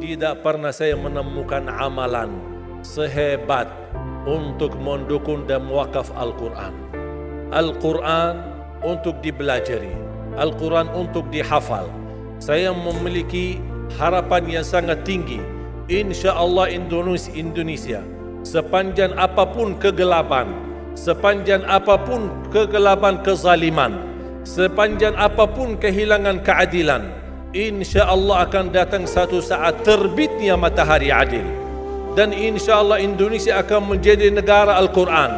tidak pernah saya menemukan amalan sehebat untuk mendukung dan mewakaf Al-Quran. Al-Quran untuk dibelajari, Al-Quran untuk dihafal. Saya memiliki harapan yang sangat tinggi. InsyaAllah Indonesia sepanjang apapun kegelapan, sepanjang apapun kegelapan kezaliman, sepanjang apapun kehilangan keadilan, InsyaAllah akan datang satu saat terbitnya matahari adil. Dan InsyaAllah Indonesia akan menjadi negara Al-Quran.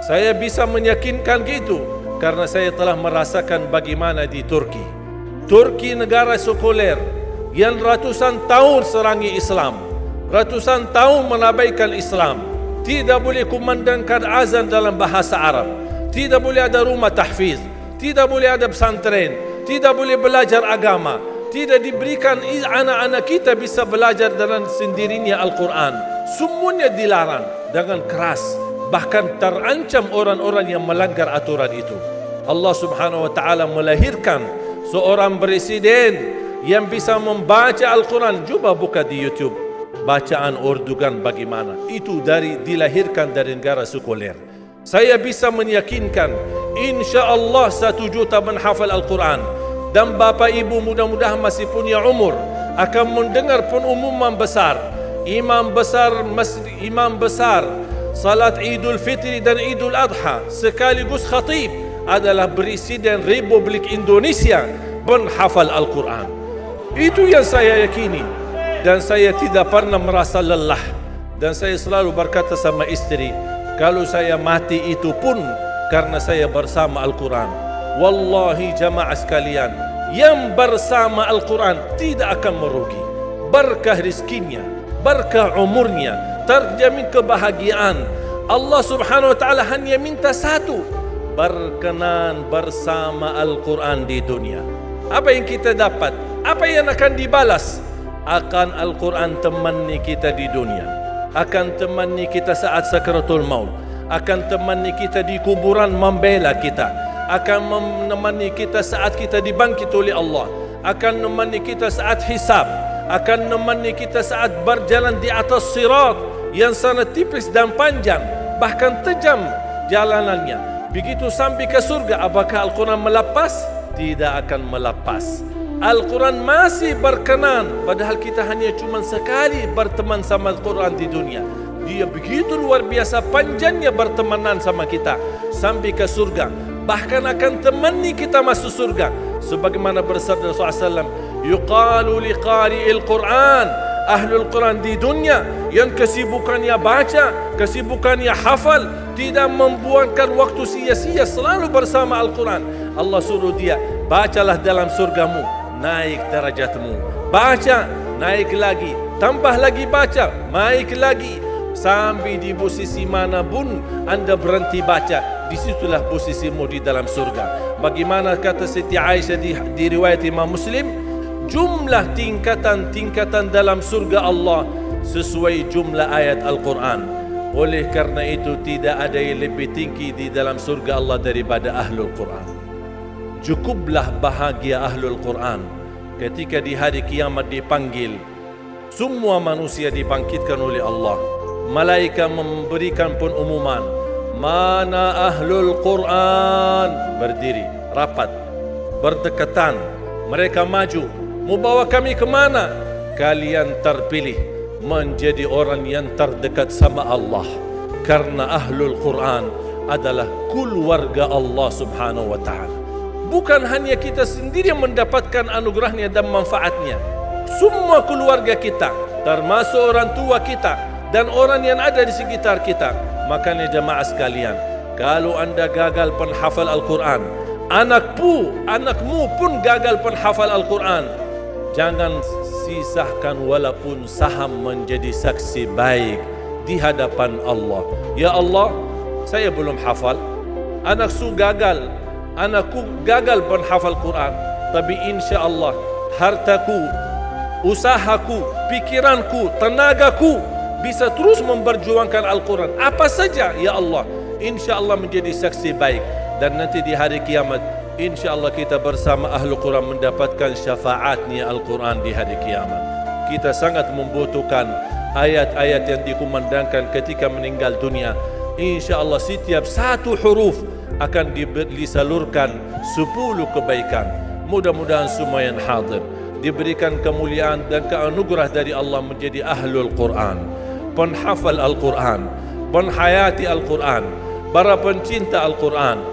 Saya bisa meyakinkan gitu karena saya telah merasakan bagaimana di Turki. Turki negara sekuler yang ratusan tahun serangi Islam, ratusan tahun menabaikan Islam. Tidak boleh kumandangkan azan dalam bahasa Arab, tidak boleh ada rumah tahfiz, tidak boleh ada pesantren, tidak boleh belajar agama, tidak diberikan anak-anak kita bisa belajar dalam sendirinya Al-Quran. Semuanya dilarang dengan keras, bahkan terancam orang-orang yang melanggar aturan itu. Allah Subhanahu wa taala melahirkan seorang presiden yang bisa membaca Al-Quran. Coba buka di YouTube bacaan Erdogan bagaimana. Itu dilahirkan dari negara sekuler. Saya bisa meyakinkan InsyaAllah 1 juta menghafal Al-Quran. Dan bapa ibu mudah-mudahan masih punya umur akan mendengar pengumuman besar. Imam besar salat Idul Fitri dan Idul Adha sekaligus khatib adalah Presiden Republik Indonesia menghafal Al-Quran. Itu yang saya yakini. Dan saya tidak pernah merasa lelah. Dan saya selalu berkata sama istri, kalau saya mati itu pun karena saya bersama Al-Quran. Wallahi jamaah sekalian, yang bersama Al-Quran tidak akan merugi. Berkah rizkinya, berkah umurnya, terjamin kebahagiaan. Allah Subhanahu wa taala hanya minta satu, berkenan bersama Al-Quran di dunia. Apa yang kita dapat? Apa yang akan dibalas? Akan Al-Quran temani kita di dunia, akan temani kita saat sakaratul maut, akan temani kita di kuburan membela kita, akan menemani kita saat kita dibangkit oleh Allah, akan menemani kita saat hisab, akan menemani kita saat berjalan di atas sirat yang sangat tipis dan panjang, bahkan tajam jalanannya. Begitu sampai ke surga, apakah Al-Quran melepas? Tidak akan melepas. Al-Quran masih berkenan, padahal kita hanya cuma sekali berteman sama Al-Quran di dunia. Dia begitu luar biasa panjangnya bertemanan sama kita sampai ke surga. Bahkan akan temani kita masuk surga. Sebagaimana bersabda Rasulullah SAW, yuqalu liqari'il Quran, ahlul Quran di dunia yang kesibukannya baca, kesibukannya hafal, tidak membuangkan waktu sia-sia, selalu bersama Al-Quran. Allah suruh dia, bacalah dalam surgamu, naik derajatmu. Baca, naik lagi, tambah lagi baca, naik lagi. Sampai di posisi mana pun anda berhenti baca, disitulah posisimu di dalam surga. Bagaimana kata Siti Aisyah di riwayat Imam Muslim, jumlah tingkatan-tingkatan dalam surga Allah sesuai jumlah ayat Al-Quran. Oleh karena itu tidak ada yang lebih tinggi di dalam surga Allah daripada Ahlul Quran. Cukuplah bahagia Ahlul Quran ketika di hari kiamat dipanggil. Semua manusia dibangkitkan oleh Allah. Malaikat memberikan pengumuman, mana Ahlul Quran? Berdiri, rapat, berdekatan. Mereka maju, mau bawa kami ke mana? Kalian terpilih menjadi orang yang terdekat sama Allah. Karena Ahlul Quran adalah keluarga Allah Subhanahu wa ta'ala. Bukan hanya kita sendiri yang mendapatkan anugerahnya dan manfaatnya. Semua keluarga kita, termasuk orang tua kita dan orang yang ada di sekitar kita. Makanya jemaah sekalian, kalau anda gagal penghafal Al-Quran, anakmu pun gagal penghafal Al-Quran, jangan sisahkan walaupun saham menjadi saksi baik di hadapan Allah. Ya Allah, saya belum hafal, anakku gagal penghafal Quran, tapi insya Allah hartaku, usahaku, pikiranku, tenagaku bisa terus memperjuangkan Al-Quran. Apa saja ya Allah, insya Allah menjadi saksi baik. Dan nanti di hari kiamat, insya Allah kita bersama Ahlul Quran mendapatkan syafaatnya Al-Quran di hari kiamat. kita sangat membutuhkan ayat-ayat yang dikumandangkan ketika meninggal dunia. InsyaAllah setiap satu huruf akan disalurkan 10 kebaikan. Mudah-mudahan semua yang hadir diberikan kemuliaan dan keanugerah dari Allah menjadi ahlul Quran, penghafal Al-Quran, penghayati Al-Quran, para pencinta Al-Quran,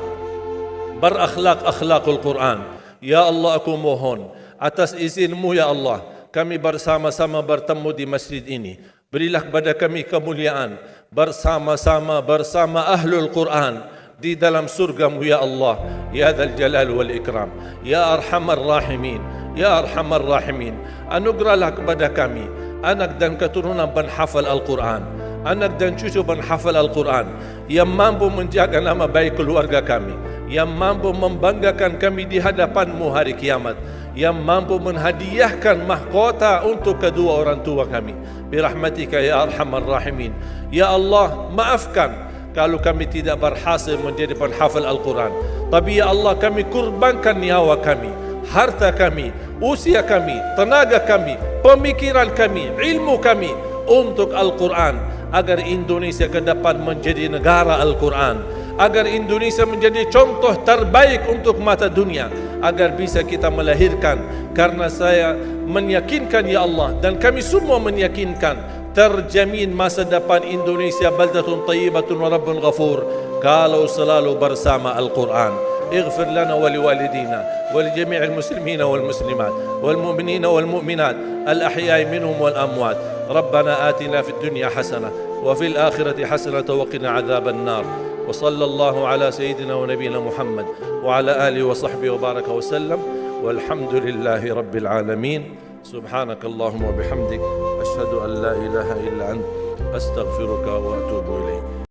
berakhlak-akhlakul Quran. Ya Allah, aku mohon atas izin-Mu ya Allah, kami bersama-sama bertemu di masjid ini. Berilah kepada kami kemuliaan bersama-sama bersama ahlul Quran di dalam surga-Mu ya Allah, ya Dzal Jalal wal Ikram, ya Arhamar Rahimin, ya Arhamar Rahimin. Anugerahlah kepada kami anak dan keturunan penghafal Al-Quran, anak dan cucu penghafal Al-Quran yang mampu menjaga nama baik keluarga kami, yang mampu membanggakan kami di hadapan-Mu hari kiamat, yang mampu menghadiahkan mahkota untuk kedua orang tua kami. Birahmatika ya Arhamar Rahimin. Ya Allah, maafkan kalau kami tidak berhasil menjadi penghafal Al-Quran. Tapi ya Allah, kami kurbankan nyawa kami, harta kami, usia kami, tenaga kami, pemikiran kami, ilmu kami untuk Al-Quran, agar Indonesia ke depan menjadi negara Al-Quran, agar Indonesia menjadi contoh terbaik untuk mata dunia, agar bisa kita melahirkan. Karena saya meyakinkan ya Allah, dan kami semua meyakinkan, terjamin masa depan Indonesia baldatun tayyibatun wa rabbun ghafur kalau selalu bersama Al-Quran. اغفر لنا ولوالدينا ولجميع المسلمين والمسلمات والمؤمنين والمؤمنات الأحياء منهم والأموات. ربنا آتنا في الدنيا حسنة وفي الآخرة حسنة وقنا عذاب النار. وصلى الله على سيدنا ونبينا محمد وعلى آله وصحبه وبارك وسلم، والحمد لله رب العالمين. سبحانك اللهم وبحمدك أشهد أن لا إله إلا أنت أستغفرك وأتوب إليك.